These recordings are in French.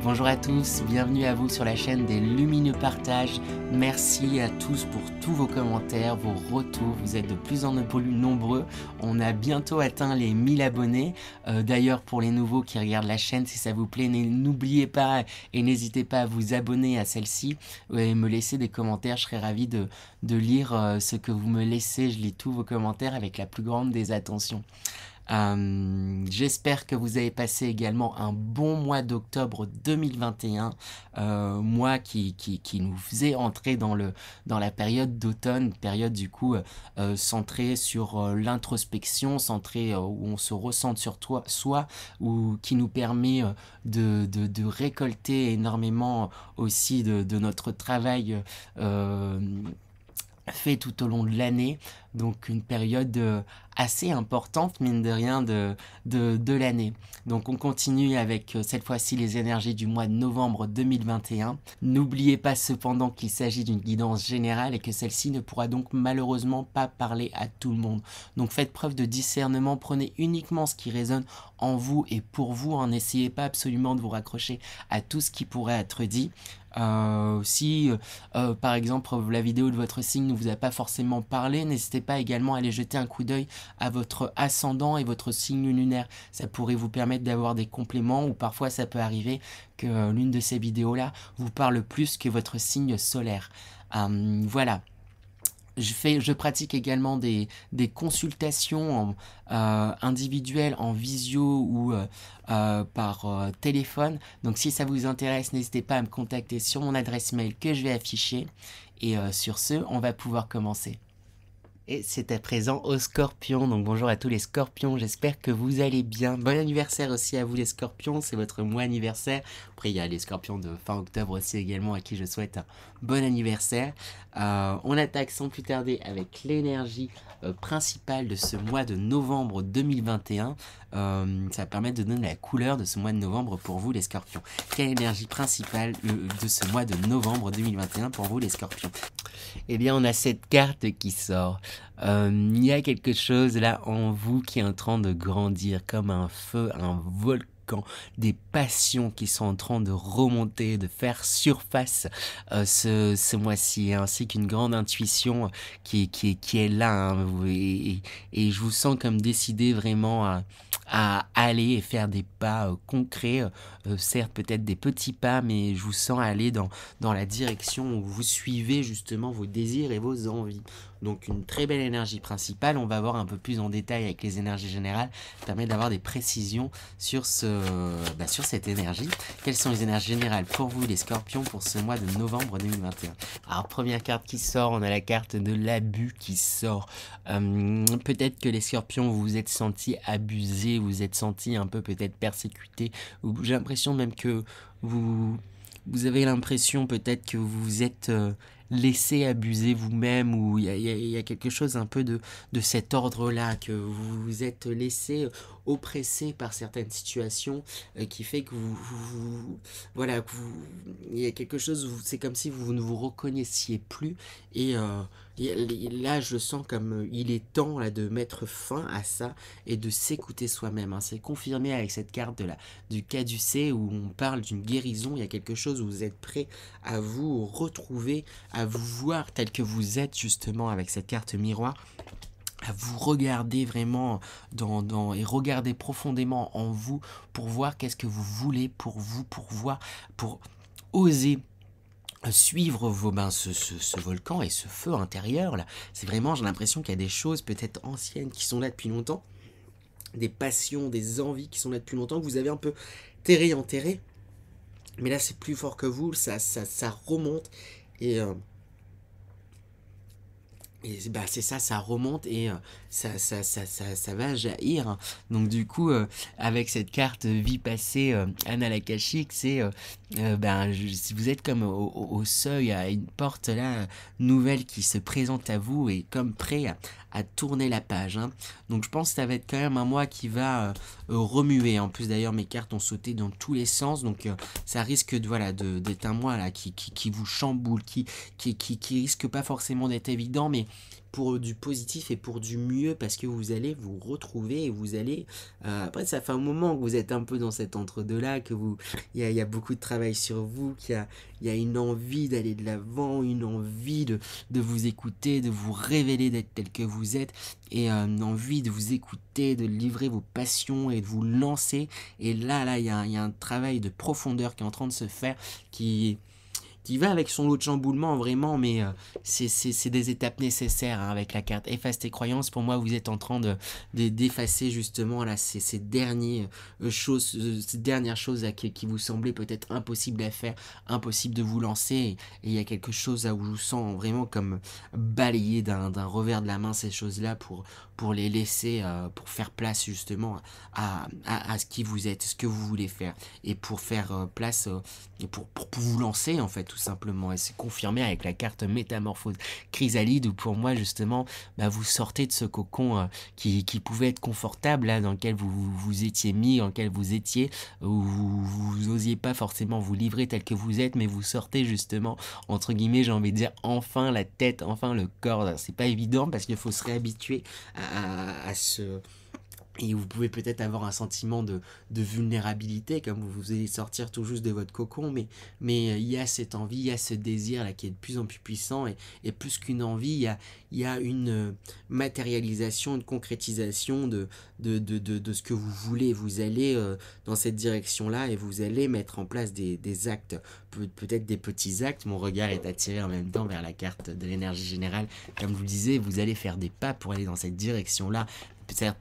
Bonjour à tous, bienvenue à vous sur la chaîne des Lumineux Partages. Merci à tous pour tous vos commentaires, vos retours, vous êtes de plus en plus nombreux. On a bientôt atteint les 1000 abonnés. D'ailleurs, pour les nouveaux qui regardent la chaîne, si ça vous plaît, n'oubliez pas et n'hésitez pas à vous abonner à celle-ci et me laisser des commentaires. Je serai ravi de lire ce que vous me laissez. Je lis tous vos commentaires avec la plus grande des attentions. J'espère que vous avez passé également un bon mois d'octobre 2021, mois qui nous faisait entrer dans la période d'automne, période du coup centrée sur l'introspection, où on se ressent sur soi, ou qui nous permet de récolter énormément aussi de notre travail fait tout au long de l'année, donc une période assez importante mine de rien de l'année. Donc on continue avec cette fois-ci les énergies du mois de novembre 2021. N'oubliez pas cependant qu'il s'agit d'une guidance générale et que celle-ci ne pourra donc malheureusement pas parler à tout le monde. Donc faites preuve de discernement, prenez uniquement ce qui résonne en vous et pour vous, n'essayez pas absolument de vous raccrocher à tout ce qui pourrait être dit. Si par exemple la vidéo de votre signe ne vous a pas forcément parlé, n'hésitez pas également à aller jeter un coup d'œil à votre ascendant et votre signe lunaire. Ça pourrait vous permettre d'avoir des compléments, ou parfois ça peut arriver que l'une de ces vidéos là vous parle plus que votre signe solaire. Voilà. Je pratique également des consultations individuelles en visio ou par téléphone. Donc si ça vous intéresse, n'hésitez pas à me contacter sur mon adresse mail que je vais afficher. Et sur ce, on va pouvoir commencer. Et c'est à présent aux Scorpions, donc bonjour à tous les Scorpions, j'espère que vous allez bien. Bon anniversaire aussi à vous les Scorpions, c'est votre mois anniversaire. Après il y a les Scorpions de fin octobre aussi également, à qui je souhaite un bon anniversaire. On attaque sans plus tarder avec l'énergie principale de ce mois de novembre 2021. Ça va permettre de donner la couleur de ce mois de novembre pour vous les Scorpions. Quelle énergie principale de ce mois de novembre 2021 pour vous les Scorpions? Eh bien, on a cette carte qui sort. Il y a quelque chose là en vous qui est en train de grandir comme un feu, un volcan, des passions qui sont en train de remonter, de faire surface ce mois-ci, ainsi qu'une grande intuition qui est là. Et je vous sens comme décidé vraiment à aller et faire des pas concrets, certes peut-être des petits pas, mais je vous sens aller dans la direction où vous suivez justement vos désirs et vos envies. Donc une très belle énergie principale. On va voir un peu plus en détail avec les énergies générales, ça permet d'avoir des précisions sur cette énergie. Quelles sont les énergies générales pour vous les Scorpions pour ce mois de novembre 2021? Alors première carte qui sort, on a la carte de l'abus qui sort. Peut-être que les Scorpions vous vous êtes sentis abusés, vous vous êtes sentis un peu peut-être persécutés, ou j'ai l'impression même que vous avez l'impression peut-être que vous vous êtes laissé abuser vous-même, ou il y a quelque chose un peu de cet ordre-là, que vous vous êtes laissé oppressé par certaines situations qui fait que voilà, il y a quelque chose, c'est comme si vous ne vous reconnaissiez plus, et là je sens comme il est temps là de mettre fin à ça et de s'écouter soi-même. C'est confirmé avec cette carte du caducée où on parle d'une guérison. Il y a quelque chose où vous êtes prêt à vous retrouver, à vous voir tel que vous êtes justement avec cette carte miroir, à vous regarder vraiment et regarder profondément en vous pour voir qu'est-ce que vous voulez pour vous, pour oser suivre ce volcan et ce feu intérieur là. C'est vraiment, j'ai l'impression qu'il y a des choses peut-être anciennes qui sont là depuis longtemps, des passions, des envies qui sont là depuis longtemps, que vous avez un peu enterré, mais là c'est plus fort que vous, ça remonte, et c'est ça, ça remonte, et ça va jaillir. Donc du coup, avec cette carte vie passée, Annales Akashiques, c'est si vous êtes comme au seuil, à une porte là nouvelle qui se présente à vous, et comme prêt à tourner la page. Donc je pense que ça va être quand même un mois qui va remuer. En plus d'ailleurs, mes cartes ont sauté dans tous les sens, donc ça risque d'être un mois là qui vous chamboule, qui risque pas forcément d'être évident, mais pour du positif et pour du mieux, parce que vous allez vous retrouver et vous allez... après, ça fait un moment que vous êtes un peu dans cet entre-deux-là, que vous... Il y a beaucoup de travail sur vous, il y a une envie d'aller de l'avant, une envie de vous écouter, de vous révéler d'être tel que vous êtes, et une envie de vous écouter, de livrer vos passions et de vous lancer. Et là, il y a un travail de profondeur qui est en train de se faire, qui va avec son lot de chamboulements vraiment, mais c'est des étapes nécessaires, hein, avec la carte efface tes croyances. Pour moi, vous êtes en train d'effacer justement là ces dernières choses, ces dernières choses là, qui vous semblaient peut-être impossibles à faire, impossible de vous lancer, et il y a quelque chose là où je vous sens vraiment comme balayer d'un revers de la main ces choses-là pour les laisser, pour faire place justement à ce qui vous êtes, ce que vous voulez faire, et pour faire place, et pour vous lancer en fait, tout simplement. Et c'est confirmé avec la carte métamorphose chrysalide, où pour moi justement, vous sortez de ce cocon qui pouvait être confortable, là, dans lequel vous étiez mis, dans lequel vous étiez, où vous osiez pas forcément vous livrer tel que vous êtes, mais vous sortez justement, entre guillemets, j'ai envie de dire, enfin la tête, enfin le corps. C'est pas évident parce qu'il faut se réhabituer à ce... Et vous pouvez peut-être avoir un sentiment de vulnérabilité, comme vous allez sortir tout juste de votre cocon, mais il y a cette envie, il y a ce désir là qui est de plus en plus puissant, et plus qu'une envie, il y a une matérialisation, une concrétisation de ce que vous voulez. Vous allez dans cette direction-là, et vous allez mettre en place des actes, peut-être des petits actes. Mon regard est attiré en même temps vers la carte de l'énergie générale. Comme je vous le disais, vous allez faire des pas pour aller dans cette direction-là,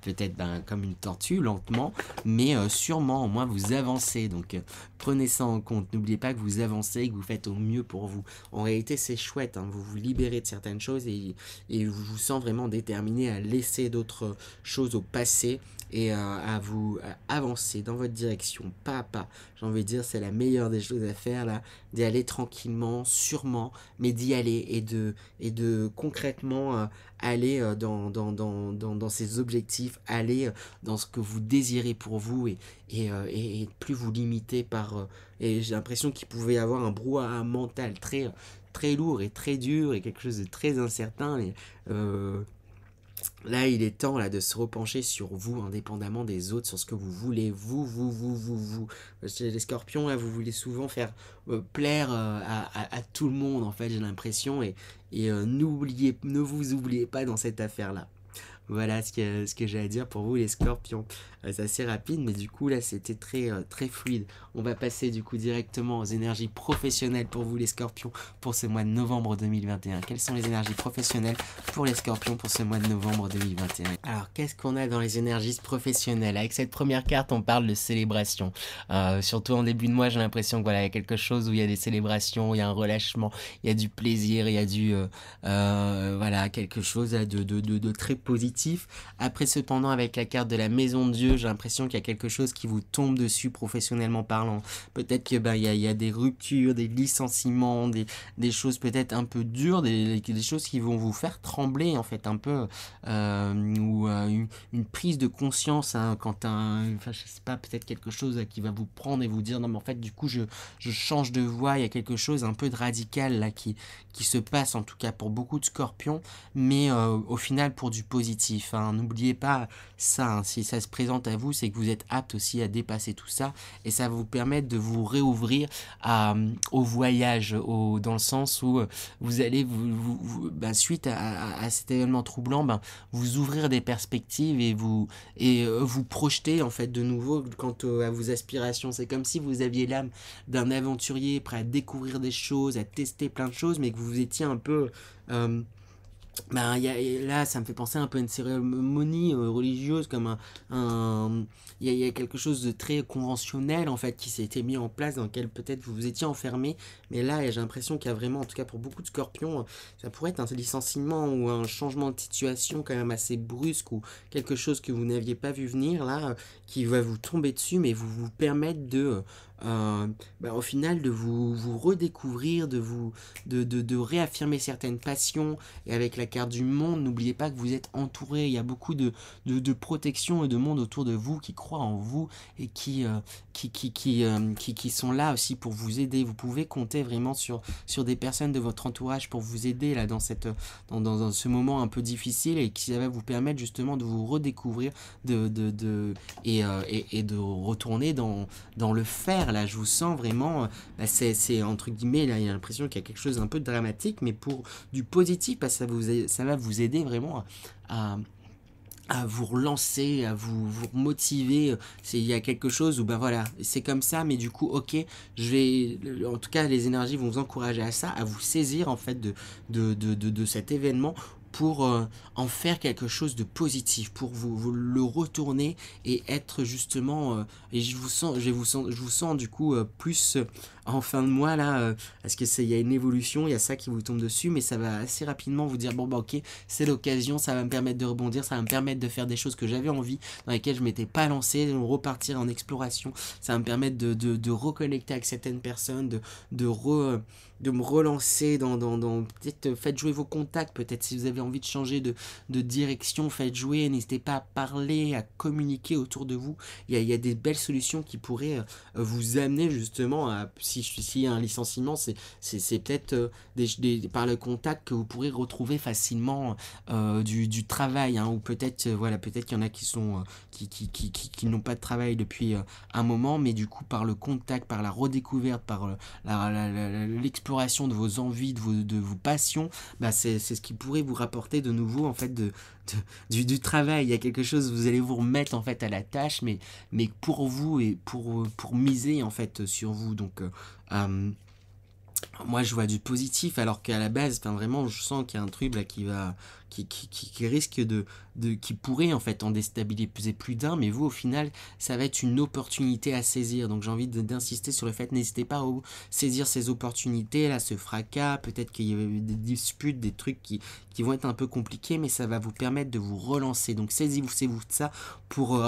peut-être comme une tortue, lentement, mais sûrement, au moins vous avancez. Donc prenez ça en compte, n'oubliez pas que vous avancez, que vous faites au mieux pour vous. En réalité, c'est chouette, hein, vous vous libérez de certaines choses, et vous vous sentez vraiment déterminé à laisser d'autres choses au passé, et à vous avancer dans votre direction, pas à pas. J'ai envie de dire, c'est la meilleure des choses à faire, là, d'y aller tranquillement, sûrement, mais d'y aller, et de concrètement aller dans ces objectifs, aller dans ce que vous désirez pour vous, et plus vous limiter par... et j'ai l'impression qu'il pouvait y avoir un brouhaha mental très lourd et très dur, et quelque chose de très incertain, et là, il est temps là de se repencher sur vous, indépendamment des autres, sur ce que vous voulez, vous. Chez les scorpions, là, vous voulez souvent faire plaire à tout le monde, en fait, j'ai l'impression, et ne vous oubliez pas dans cette affaire-là. Voilà ce que j'ai à dire pour vous, les scorpions. C'est assez rapide, mais du coup là c'était très fluide. On va passer du coup directement aux énergies professionnelles pour vous, les scorpions, pour ce mois de novembre 2021. Quelles sont les énergies professionnelles pour les scorpions pour ce mois de novembre 2021? Alors, qu'est-ce qu'on a dans les énergies professionnelles? Avec cette première carte, on parle de célébration. Surtout en début de mois, j'ai l'impression que voilà, il y a quelque chose où il y a des célébrations, il y a un relâchement, il y a du plaisir, il y a du voilà, quelque chose de très positif. Après, cependant, avec la carte de la maison de Dieu, j'ai l'impression qu'il y a quelque chose qui vous tombe dessus professionnellement parlant. Peut-être que il y a des ruptures, des licenciements, des choses peut-être un peu dures, des choses qui vont vous faire trembler en fait un peu, ou une prise de conscience, hein, enfin je sais pas, peut-être quelque chose qui va vous prendre et vous dire non mais en fait du coup je change de voie. Il y a quelque chose un peu de radical là qui se passe, en tout cas pour beaucoup de scorpions, mais au final pour du positif, hein. N'oubliez pas ça, hein. Si ça se présente à vous, c'est que vous êtes apte aussi à dépasser tout ça, et ça va vous permettre de vous réouvrir au voyage, dans le sens où vous allez suite à cet événement troublant, vous ouvrir des perspectives, et vous projeter en fait de nouveau quant à vos aspirations. C'est comme si vous aviez l'âme d'un aventurier prêt à découvrir des choses, à tester plein de choses, mais que vous étiez un peu... là, ça me fait penser un peu à une cérémonie religieuse, comme il y a quelque chose de très conventionnel en fait qui s'était mis en place, dans lequel peut-être vous vous étiez enfermé, mais là j'ai l'impression qu'il y a vraiment, en tout cas pour beaucoup de scorpions, ça pourrait être un licenciement ou un changement de situation quand même assez brusque, ou quelque chose que vous n'aviez pas vu venir là, qui va vous tomber dessus, mais vous permettre de au final de vous redécouvrir, de réaffirmer certaines passions. Et avec la carte du monde, n'oubliez pas que vous êtes entouré, il y a beaucoup de protection et de monde autour de vous qui croient en vous et qui sont là aussi pour vous aider. Vous pouvez compter vraiment sur des personnes de votre entourage pour vous aider là dans ce moment un peu difficile et qui va vous permettre justement de vous redécouvrir et de retourner dans le faire. Là, je vous sens vraiment, c'est entre guillemets, là, il y a l'impression qu'il y a quelque chose d'un peu dramatique, mais pour du positif, ça va vous aider vraiment à vous relancer, à vous motiver. Il y a quelque chose où ben voilà, c'est comme ça, mais du coup, ok, en tout cas, les énergies vont vous encourager à ça, à vous saisir en fait de cet événement pour en faire quelque chose de positif, pour vous le retourner et être justement, et je vous sens du coup plus en fin de mois là, parce que il y a une évolution, il y a ça qui vous tombe dessus, mais ça va assez rapidement vous dire bon bah ok, c'est l'occasion, ça va me permettre de rebondir, ça va me permettre de faire des choses que j'avais envie, dans lesquelles je m'étais pas lancé, de repartir en exploration, ça va me permettre de reconnecter avec certaines personnes, de me relancer peut-être faites jouer vos contacts, peut-être si vous avez envie de changer de direction, faites jouer, n'hésitez pas à parler, à communiquer autour de vous, il y a des belles solutions qui pourraient vous amener justement à, s'il y a un licenciement, c'est peut-être par le contact que vous pourrez retrouver facilement du travail, hein, ou peut-être voilà, peut-être qu'il y en a qui sont qui n'ont pas de travail depuis un moment, mais du coup par le contact, par la redécouverte, par l'exploration de vos envies, de vos passions, bah c'est ce qui pourrait vous rapporter de nouveau en fait du travail. Il y a quelque chose, vous allez vous remettre en fait à la tâche, mais pour vous et pour miser en fait sur vous. Donc moi je vois du positif alors qu'à la base, enfin vraiment je sens qu'il y a un truc là qui risque qui pourrait en fait en déstabiliser plus d'un, mais vous au final ça va être une opportunité à saisir. Donc j'ai envie d'insister sur le fait, n'hésitez pas à saisir ces opportunités là, ce fracas, peut-être qu'il y a eu des disputes, des trucs qui vont être un peu compliqués, mais ça va vous permettre de vous relancer. Donc saisissez-vous de ça pour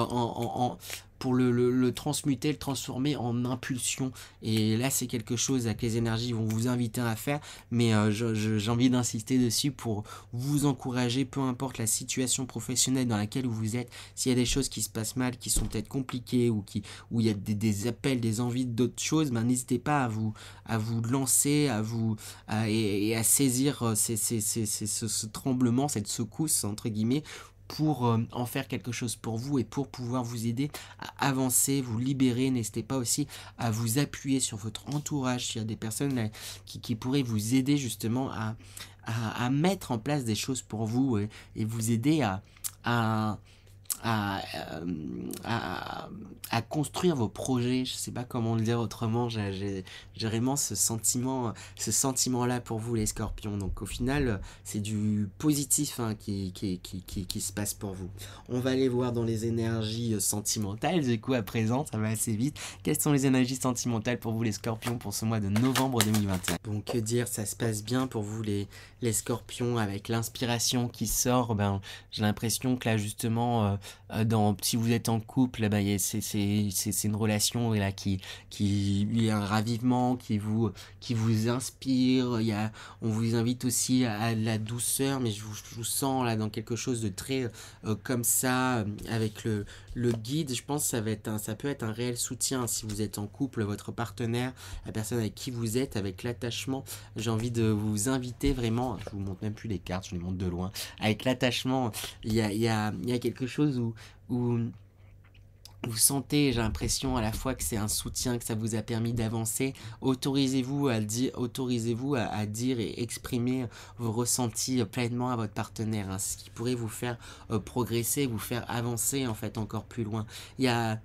pour le transmuter, le transformer en impulsion. Et là, c'est quelque chose que les énergies vont vous inviter à faire, mais j'ai envie d'insister dessus pour vous encourager, peu importe la situation professionnelle dans laquelle vous êtes, s'il y a des choses qui se passent mal, qui sont peut-être compliquées, où il y a des appels, des envies d'autres choses, ben, n'hésitez pas à vous lancer, et à saisir ce tremblement, cette secousse, entre guillemets, pour en faire quelque chose pour vous et pour pouvoir vous aider à avancer, vous libérer. N'hésitez pas aussi à vous appuyer sur votre entourage, s'il y a des personnes là, qui pourraient vous aider justement à mettre en place des choses pour vous et vous aider à, à, à construire vos projets. Je sais pas comment le dire autrement. J'ai vraiment ce sentiment-là pour vous, les scorpions. Donc au final, c'est du positif hein, qui se passe pour vous. On va aller voir dans les énergies sentimentales. Du coup, à présent, ça va assez vite. Quelles sont les énergies sentimentales pour vous, les scorpions, pour ce mois de novembre 2021? Donc que dire, ça se passe bien pour vous, les scorpions, avec l'inspiration qui sort. Ben, j'ai l'impression que là, justement, si vous êtes en couple, ben, c'est une relation là, il y a un ravivement qui vous inspire. On vous invite aussi à la douceur, mais je vous sens là dans quelque chose de très comme ça, avec le guide. Je pense que ça peut être un réel soutien si vous êtes en couple, votre partenaire, la personne avec qui vous êtes, avec l'attachement. J'ai envie de vous inviter vraiment, je vous montre même plus les cartes, je les montre de loin. Avec l'attachement, il y a quelque chose où vous sentez, j'ai l'impression à la fois que c'est un soutien, que ça vous a permis d'avancer. Autorisez-vous à dire et exprimer vos ressentis pleinement à votre partenaire, hein, ce qui pourrait vous faire progresser, vous faire avancer en fait encore plus loin. Il y a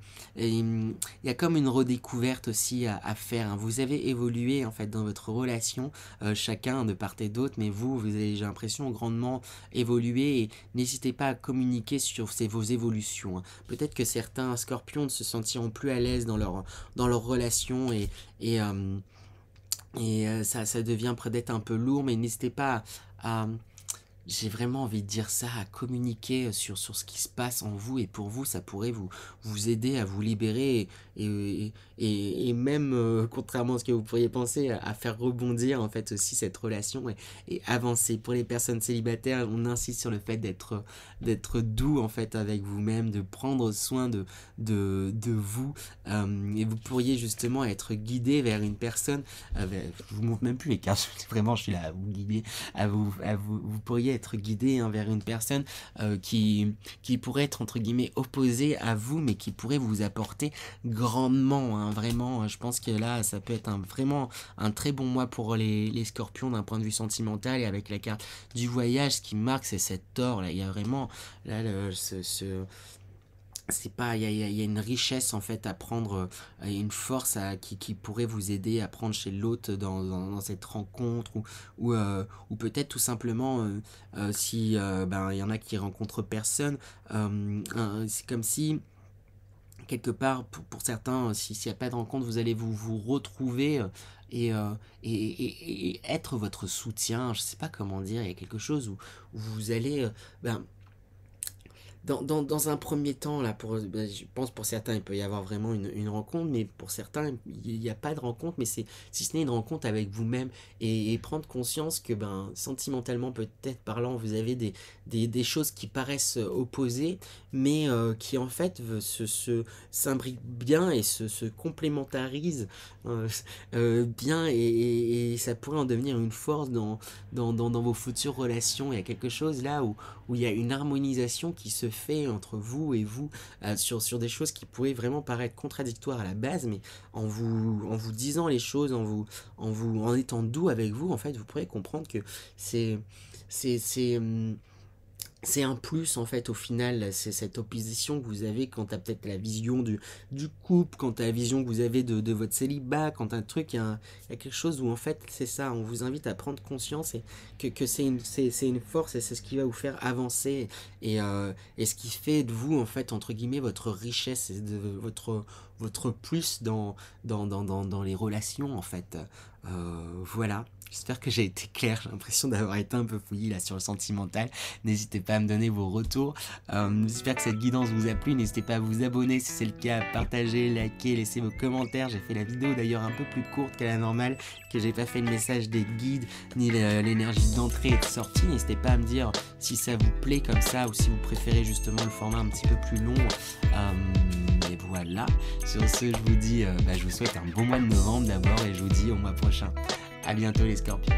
comme une redécouverte aussi à faire, hein. Vous avez évolué en fait dans votre relation, chacun de part et d'autre, mais vous avez, j'ai l'impression, grandement évolué et n'hésitez pas à communiquer sur vos évolutions, hein. Peut-être que certains scorpions ne se sentiront plus à l'aise dans leur relation et ça devient peut-être un peu lourd, mais n'hésitez pas à j'ai vraiment envie de dire ça, à communiquer sur ce qui se passe en vous et pour vous, ça pourrait vous aider à vous libérer et même, contrairement à ce que vous pourriez penser, à faire rebondir en fait aussi cette relation et avancer. Pour les personnes célibataires, on insiste sur le fait d'être doux en fait avec vous-même, de prendre soin de vous et vous pourriez justement être guidé vers une personne, je vous montre même plus les cartes, vraiment je suis là à vous guider, vous pourriez être guidé vers une personne qui pourrait être entre guillemets opposée à vous, mais qui pourrait vous apporter grandement, hein, vraiment. Je pense que là, ça peut être vraiment un très bon mois pour les scorpions d'un point de vue sentimental. Et avec la carte du voyage, ce qui marque, c'est cet or. Là, il y a vraiment là, c'est pas il y a une richesse en fait à prendre, une force qui pourrait vous aider à prendre chez l'autre dans cette rencontre ou peut-être tout simplement si ben il y en a qui rencontrent personne, c'est comme si quelque part pour certains, s'il n'y a pas de rencontre, vous allez vous retrouver et être votre soutien. Je sais pas comment dire, il y a quelque chose où vous allez ben, dans un premier temps, là, ben, je pense pour certains, il peut y avoir vraiment une rencontre, mais pour certains, il n'y a pas de rencontre, mais c'est si ce n'est une rencontre avec vous-même et prendre conscience que, ben, sentimentalement, peut-être parlant, vous avez des choses qui paraissent opposées, mais qui en fait s'imbriquent bien et se complémentarisent euh, bien et ça pourrait en devenir une force dans vos futures relations. Il y a quelque chose là où il y a une harmonisation qui se fait entre vous et vous sur des choses qui pourraient vraiment paraître contradictoires à la base, mais en vous disant les choses, en étant doux avec vous, en fait, vous pourrez comprendre que c'est, c'est, c'est, hum, c'est un plus en fait au final, c'est cette opposition que vous avez quand t'as peut-être la vision du couple, quand t'as la vision que vous avez de votre célibat, quand un truc, il y a quelque chose où en fait c'est ça, on vous invite à prendre conscience et que c'est une force et c'est ce qui va vous faire avancer et ce qui fait de vous en fait entre guillemets votre richesse et de votre plus dans les relations en fait. Voilà. J'espère que j'ai été clair, j'ai l'impression d'avoir été un peu fouillé là sur le sentimental. N'hésitez pas à me donner vos retours. J'espère que cette guidance vous a plu. N'hésitez pas à vous abonner si c'est le cas, partager, liker, laisser vos commentaires. J'ai fait la vidéo d'ailleurs un peu plus courte qu'à la normale, que j'ai pas fait le message des guides ni l'énergie d'entrée et de sortie. N'hésitez pas à me dire si ça vous plaît comme ça ou si vous préférez justement le format un petit peu plus long. Et voilà. Sur ce, je vous dis, je vous souhaite un bon mois de novembre d'abord et je vous dis au mois prochain. À bientôt les scorpions.